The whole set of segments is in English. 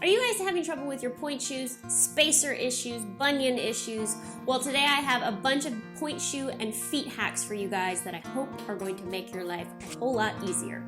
Are you guys having trouble with your pointe shoes, spacer issues, bunion issues? Well, today I have a bunch of pointe shoe and feet hacks for you guys that I hope are going to make your life a whole lot easier.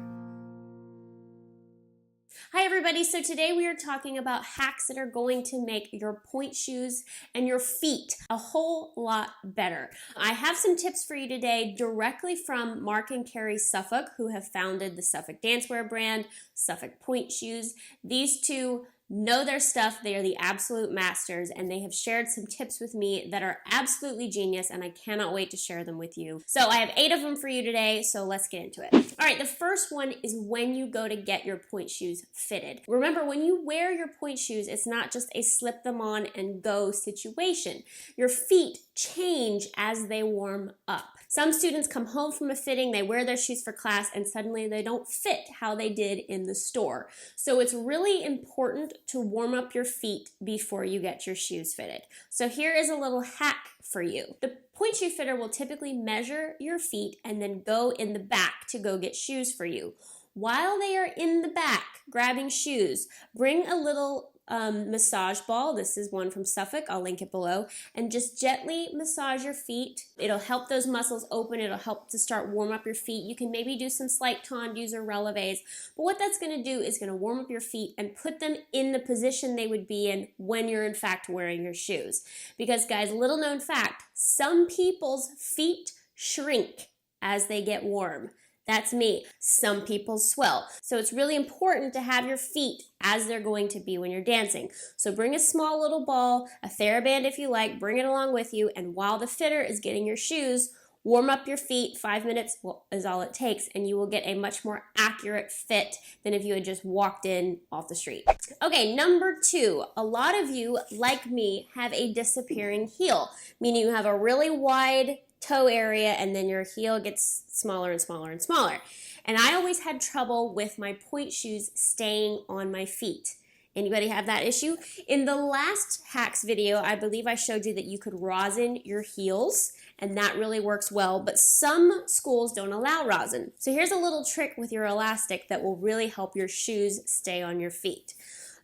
Hi everybody, so today we are talking about hacks that are going to make your pointe shoes and your feet a whole lot better. I have some tips for you today directly from Mark and Carrie Suffolk, who have founded the Suffolk dancewear brand, Suffolk Pointe Shoes. These two know their stuff. They are the absolute masters, and they have shared some tips with me that are absolutely genius, and I cannot wait to share them with you. So I have 8 of them for you today, so let's get into it. All right, the first one is when you go to get your pointe shoes fitted. Remember, when you wear your pointe shoes, it's not just a slip them on and go situation. Your feet change as they warm up. Some students come home from a fitting, they wear their shoes for class, and suddenly they don't fit how they did in the store. So it's really important to warm up your feet before you get your shoes fitted. So here is a little hack for you. The pointe shoe fitter will typically measure your feet and then go in the back to go get shoes for you. While they are in the back grabbing shoes, bring a little massage ball. This is one from Suffolk. I'll link it below. And just gently massage your feet. It'll help those muscles open. It'll help to start warm up your feet. You can maybe do some slight �々or 𝐕𝐢𝐝𝐵s. But what that's going to do is going to warm up your feet and put them in the position they would be in when you're in fact wearing your shoes. Because guys, little known fact, some people's feet shrink as they get warm. That's me. Some people swell. So it's really important to have your feet as they're going to be when you're dancing. So bring a small little ball, a TheraBand if you like, bring it along with you, and while the fitter is getting your shoes, warm up your feet. 5 minutes is all it takes, and you will get a much more accurate fit than if you had just walked in off the street. Okay, number 2. A lot of you, like me, have a disappearing heel, meaning you have a really wide toe area and then your heel gets smaller and smaller and smaller. And I always had trouble with my pointe shoes staying on my feet. Anybody have that issue? In the last hacks video, I believe I showed you that you could rosin your heels, and that really works well, but some schools don't allow rosin. So here's a little trick with your elastic that will really help your shoes stay on your feet.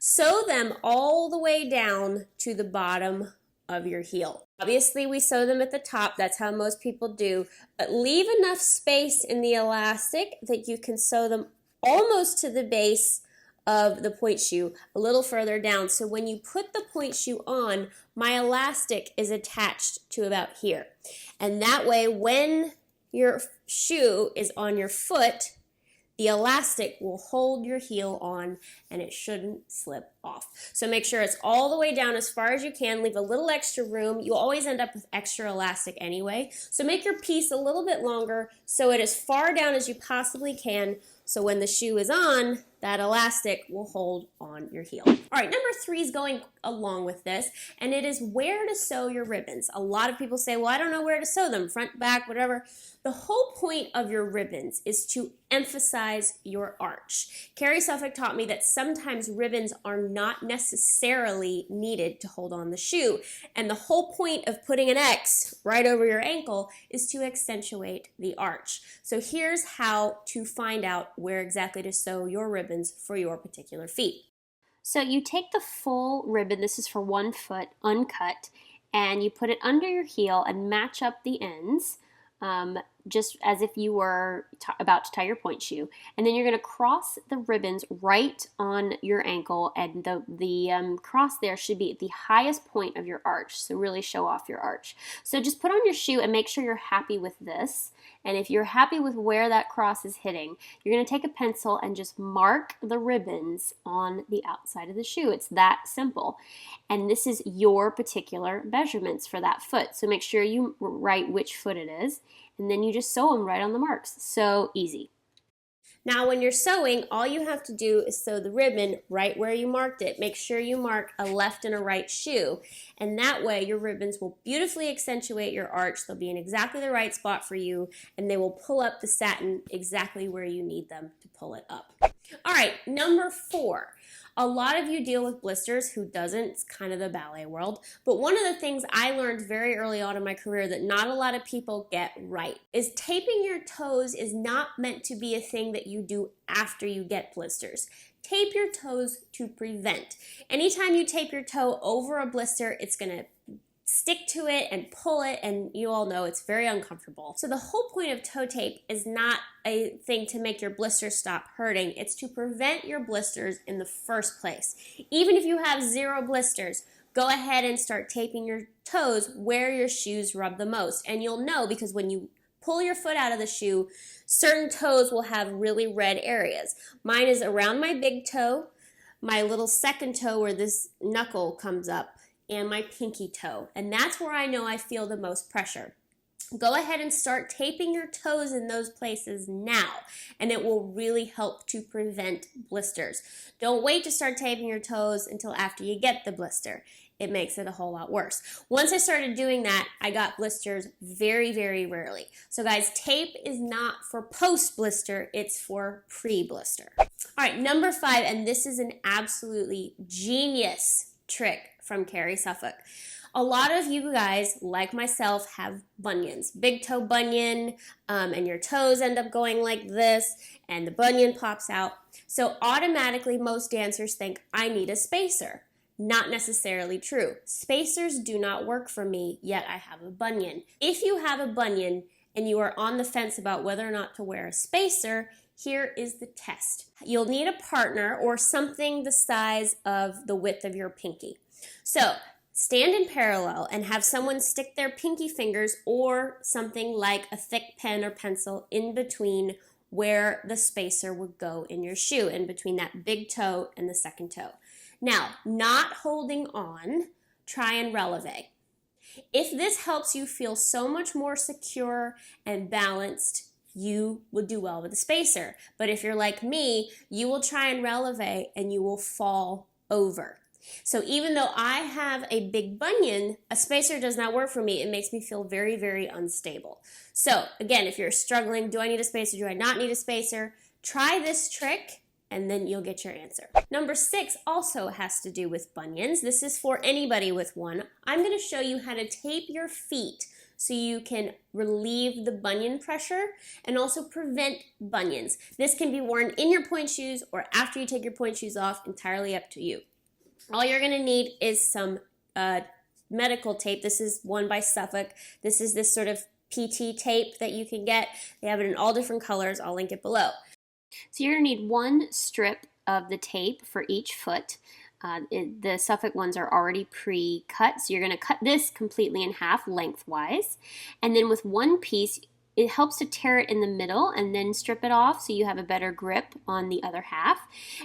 Sew them all the way down to the bottom of your heel. Obviously, we sew them at the top. That's how most people do. But leave enough space in the elastic that you can sew them almost to the base of the pointe shoe, a little further down. So when you put the pointe shoe on, my elastic is attached to about here. And that way, when your shoe is on your foot, the elastic will hold your heel on and it shouldn't slip off. So make sure it's all the way down as far as you can. Leave a little extra room. You always end up with extra elastic anyway. So make your piece a little bit longer so it is far down as you possibly can. So when the shoe is on, that elastic will hold on your heel. All right, number 3 is going along with this, and it is where to sew your ribbons. A lot of people say, well, I don't know where to sew them, front, back, whatever. The whole point of your ribbons is to emphasize your arch. Carrie Suffolk taught me that sometimes ribbons are not necessarily needed to hold on the shoe, and the whole point of putting an X right over your ankle is to accentuate the arch. So here's how to find out where exactly to sew your ribbons for your particular feet. So you take the full ribbon, this is for 1 foot, uncut, and you put it under your heel and match up the ends, just as if you were about to tie your pointe shoe. And then you're going to cross the ribbons right on your ankle, and the cross there should be at the highest point of your arch, so really show off your arch. So just put on your shoe and make sure you're happy with this. And if you're happy with where that cross is hitting, you're going to take a pencil and just mark the ribbons on the outside of the shoe. It's that simple. And this is your particular measurements for that foot. So make sure you write which foot it is, and then you just sew them right on the marks. So easy. Now when you're sewing, all you have to do is sew the ribbon right where you marked it. Make sure you mark a left and a right shoe, and that way your ribbons will beautifully accentuate your arch. They'll be in exactly the right spot for you, and they will pull up the satin exactly where you need them to pull it up. All right, number 4. A lot of you deal with blisters. Who doesn't? It's kind of the ballet world. But one of the things I learned very early on in my career that not a lot of people get right is taping your toes is not meant to be a thing that you do after you get blisters. tape your toes to prevent. Anytime you tape your toe over a blister, it's gonna stick to it and pull it, and you all know it's very uncomfortable. So the whole point of toe tape is not a thing to make your blisters stop hurting. It's to prevent your blisters in the first place. Even if you have 0 blisters, go ahead and start taping your toes where your shoes rub the most. And you'll know because when you pull your foot out of the shoe, certain toes will have really red areas. Mine is around my big toe, my little second toe where this knuckle comes up, and my pinky toe. And that's where I know I feel the most pressure. Go ahead and start taping your toes in those places now, and it will really help to prevent blisters. Don't wait to start taping your toes until after you get the blister. It makes it a whole lot worse. Once I started doing that, I got blisters very, very rarely. So guys, tape is not for post-blister, it's for pre-blister. All right, number 5, and this is an absolutely genius trick from 𝐂𝐸 A lot of you guys, like myself, have bunions. Big toe bunion, and your toes end up going like this, and the bunion pops out. So automatically, most dancers think, I need a spacer. Not necessarily true. Spacers do not work for me, yet I have a bunion. If you have a bunion and you are on the fence about whether or not to wear a spacer, here is the test. You'll need a partner or something the size of the width of your pinky. So stand in parallel and have someone stick their pinky fingers or something like a thick pen or pencil in between where the spacer would go in your shoe, in between that big toe and the second toe. Now, not holding on, try and releve. If this helps you feel so much more secure and balanced, you will do well with a spacer. But if you're like me, you will try and releve and you will fall over. So even though I have a big bunion, a spacer does not work for me. It makes me feel very, very unstable. So again, if you're struggling, do I need a spacer? Do I not need a spacer? Try this trick and then you'll get your answer. Number 6 also has to do with bunions. This is for anybody with one. I'm going to show you how to tape your feet so you can relieve the bunion pressure and also prevent bunions. This can be worn in your pointe shoes or after you take your pointe shoes off, entirely up to you. All you're going to need is some medical tape. This is one by Suffolk. This is this sort of PT tape that you can get. They have it in all different colors. I'll link it below. So you're going to need 1 strip of the tape for each foot. The Suffolk ones are already pre-cut, so you're going to cut this completely in half lengthwise. And then with 1 piece, it helps to tear it in the middle and then strip it off so you have a better grip on the other half.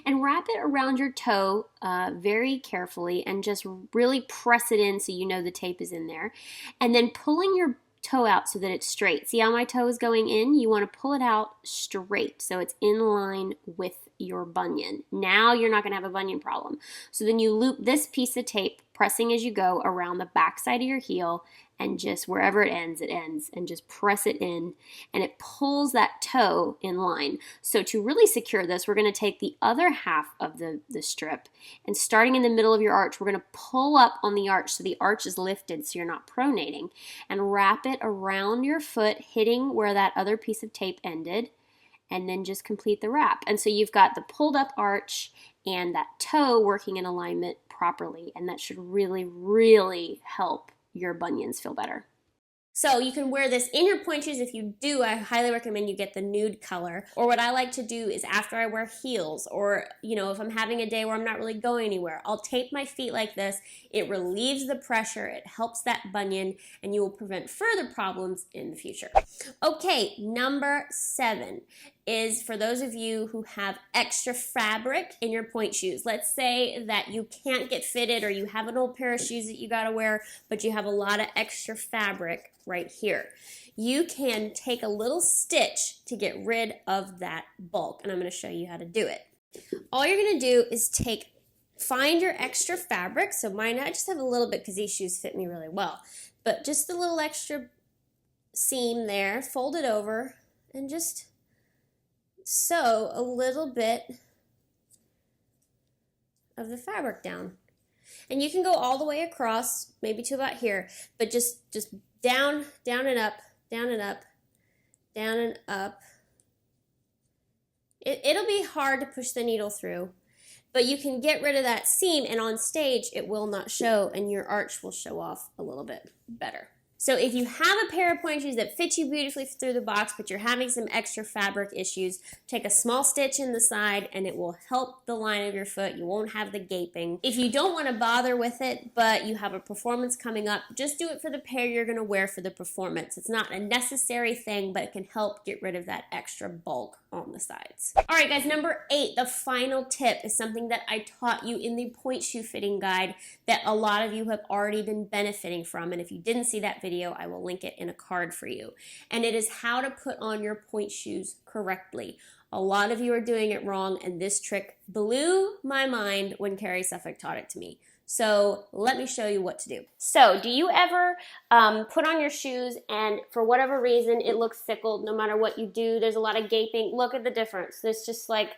And wrap it around your toe very carefully and just really press it in so you know the tape is in there. And then pulling your toe out so that it's straight. See how my toe is going in? You want to pull it out straight so it's in line with your bunion. Now you're not going to have a bunion problem. So then you loop this piece of tape, pressing as you go around the back side of your heel, and just wherever it ends, and just press it in, and it pulls that toe in line. So to really secure this, we're going to take the other half of the strip, and starting in the middle of your arch, we're going to pull up on the arch so the arch is lifted so you're not pronating, and wrap it around your foot, hitting where that other piece of tape ended, and then just complete the wrap. And so you've got the pulled up arch and that toe working in alignment properly, and that should really, really help your bunions feel better. So you can wear this in your pointe shoes. If you do, I highly recommend you get the nude color. Or what I like to do is after I wear heels, or if I'm having a day where I'm not really going anywhere, I'll tape my feet like this. It relieves the pressure, it helps that bunion, and you will prevent further problems in the future. Okay, number 7 is for those of you who have extra fabric in your pointe shoes. Let's say that you can't get fitted, or you have an old pair of shoes that you gotta wear, but you have a lot of extra fabric right here. You can take a little stitch to get rid of that bulk, and I'm going to show you how to do it. All you're going to do is find your extra fabric. So mine, I just have a little bit because these shoes fit me really well, but just a little extra seam there, fold it over, and just sew a little bit of the fabric down. And you can go all the way across, maybe to about here, but just down, down and up, down and up, down and up. It'll be hard to push the needle through, but you can get rid of that seam, and on stage it will not show, and your arch will show off a little bit better. So if you have a pair of pointe shoes that fit you beautifully through the box, but you're having some extra fabric issues, take a small stitch in the side and it will help the line of your foot. You won't have the gaping. If you don't want to bother with it, but you have a performance coming up, just do it for the pair you're going to wear for the performance. It's not a necessary thing, but it can help get rid of that extra bulk on the sides. All right, guys, number 8, the final tip is something that I taught you in the pointe shoe fitting guide that a lot of you have already been benefiting from. And if you didn't see that video, I will link it in a card for you. And it is how to put on your pointe shoes correctly. A lot of you are doing it wrong, and this trick blew my mind when Carrie Suffolk taught it to me. So let me show you what to do. So do you ever put on your shoes and for whatever reason it looks sickled no matter what you do? There's a lot of gaping. Look at the difference. It's just like,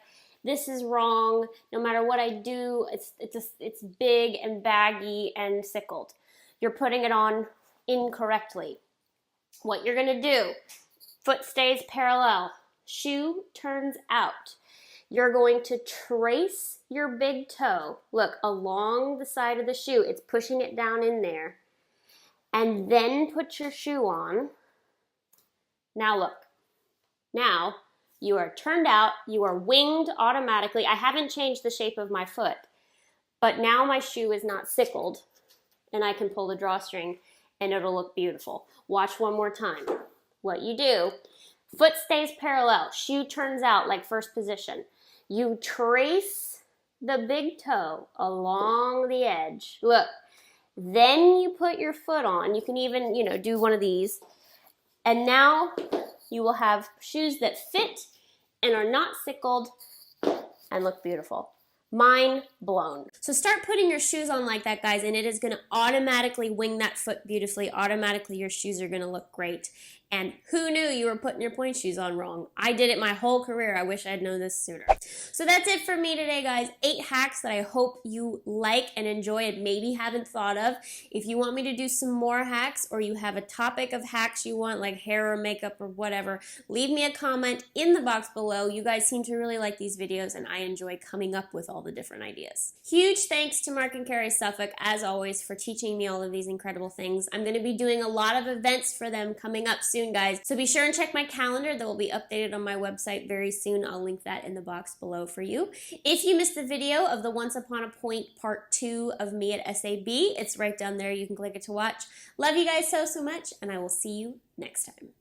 this is wrong. No matter what I do, it's big and baggy and sickled. You're putting it on incorrectly. What you're gonna do, foot stays parallel, shoe turns out. You're going to trace your big toe, look, along the side of the shoe. It's pushing it down in there. And then put your shoe on. Now look. Now you are turned out, you are winged automatically. I haven't changed the shape of my foot, but now my shoe is not sickled and I can pull the drawstring and it'll look beautiful. Watch one more time. What you do, foot stays parallel, shoe turns out like first position. You trace the big toe along the edge. Look, then you put your foot on. You can even, do one of these. And now you will have shoes that fit and are not sickled and look beautiful. Mind blown. So start putting your shoes on like that, guys, and it is going to automatically wing that foot beautifully. Automatically your shoes are going to look great. And who knew you were putting your pointe shoes on wrong? I did it my whole career. I wish I'd known this sooner. So that's it for me today, guys. 8 hacks that I hope you like and enjoy and maybe haven't thought of. If you want me to do some more hacks, or you have a topic of hacks you want, like hair or makeup or whatever, leave me a comment in the box below. You guys seem to really like these videos, and I enjoy coming up with all the different ideas. Huge thanks to Mark and Carrie Suffolk, as always, for teaching me all of these incredible things. I'm going to be doing a lot of events for them coming up soon, guys. So be sure and check my calendar. That will be updated on my website very soon. I'll link that in the box below for you. If you missed the video of the Once Upon a Pointe Part 2 of me at SAB, it's right down there. You can click it to watch. Love you guys so much, and I will see you next time.